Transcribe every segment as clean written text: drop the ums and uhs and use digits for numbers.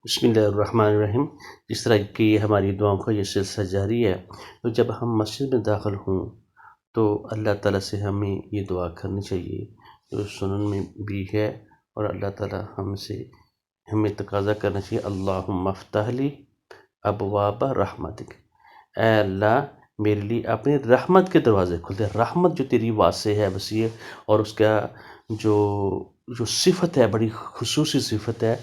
بسم اللہ الرحمن الرحیم۔ جس طرح کہ ہماری دعاؤں کا یہ سلسلہ جاری ہے، تو جب ہم مسجد میں داخل ہوں تو اللہ تعالیٰ سے ہمیں یہ دعا کرنی چاہیے جو سنن میں بھی ہے، اور اللہ تعالیٰ ہمیں تقاضا کرنا چاہیے، اللہم افتح لی ابواب رحمتک، اے اللہ میرے لیے اپنی رحمت کے دروازے کھول دے۔ رحمت جو تیری واسع ہے، وسیع ہے، اور اس کا جو صفت ہے، بڑی خصوصی صفت ہے،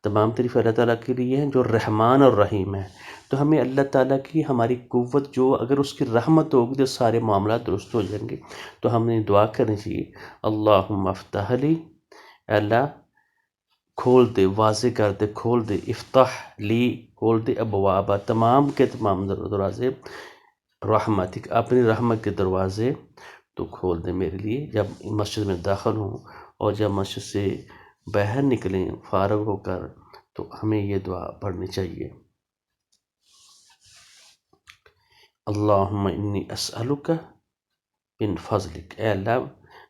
تمام تعریف اللہ تعالیٰ کے لیے ہیں جو رحمان اور رحیم ہے۔ تو ہمیں اللہ تعالیٰ کی ہماری قوت، جو اگر اس کی رحمت ہوگی تو سارے معاملات درست ہو جائیں گے۔ تو ہم نے دعا کرنی چاہیے، اللہم افتح لی، اے اللہ کھول دے، واضح کر دے، کھول دے، افتح لی کھول دے، ابواب تمام کے تمام دروازے، رحمتک اپنی رحمت کے دروازے تو کھول دے میرے لیے، جب مسجد میں داخل ہوں اور جب مسجد سے باہر نکلیں فارغ ہو کر، تو ہمیں یہ دعا پڑھنی چاہیے، اللہم انی اسألک من فضلک، اے اللہ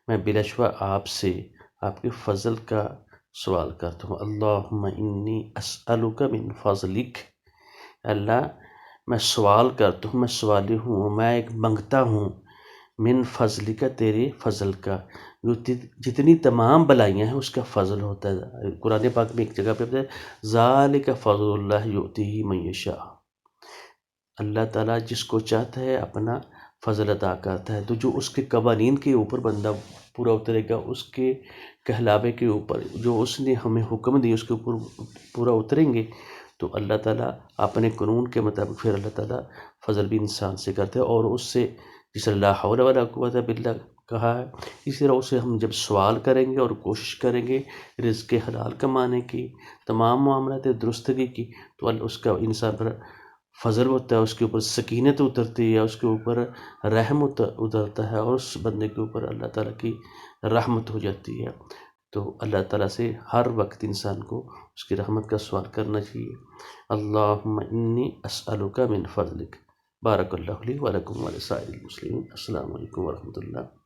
میں بلا شبہ آپ سے آپ کے فضل کا سوال کرتا ہوں، اللہم انی اسألک من فضلک، اللہ میں سوال کرتا ہوں، میں سوالی ہوں، میں ایک منگتا ہوں، من فضلک تیرے فضل کا، جو جتنی تمام بلائیاں ہیں اس کا فضل ہوتا ہے۔ قرآن پاک میں ایک جگہ پہ ہے، ذالک فضل اللہ یؤتیہ من یشاء، اللہ تعالیٰ جس کو چاہتا ہے اپنا فضل عطا کرتا ہے۔ تو جو اس کے قوانین کے اوپر بندہ پورا اترے گا، اس کے کہلاوے کے اوپر جو اس نے ہمیں حکم دی اس کے اوپر پورا اتریں گے، تو اللہ تعالیٰ اپنے قانون کے مطابق پھر اللہ تعالیٰ فضل بھی انسان سے کرتے ہیں، اور اس سے جس طرح لا حول ولا قوت باللہ کہا ہے، اسی طرح اسے ہم جب سوال کریں گے اور کوشش کریں گے رزق حلال کمانے کی، تمام معاملات درستگی کی، تو اس کا انسان پر فضل ہوتا ہے، اس کے اوپر سکینت اترتی ہے، اس کے اوپر رحم اترتا ہے، اور اس بندے کے اوپر اللہ تعالیٰ کی رحمت ہو جاتی ہے۔ تو اللہ تعالیٰ سے ہر وقت انسان کو اس کی رحمت کا سوال کرنا چاہیے، اللہم انی اسألک من فضلک۔ بارک اللہ لی ولکم ولسائر المسلمین۔ السلام علیکم ورحمۃ اللہ۔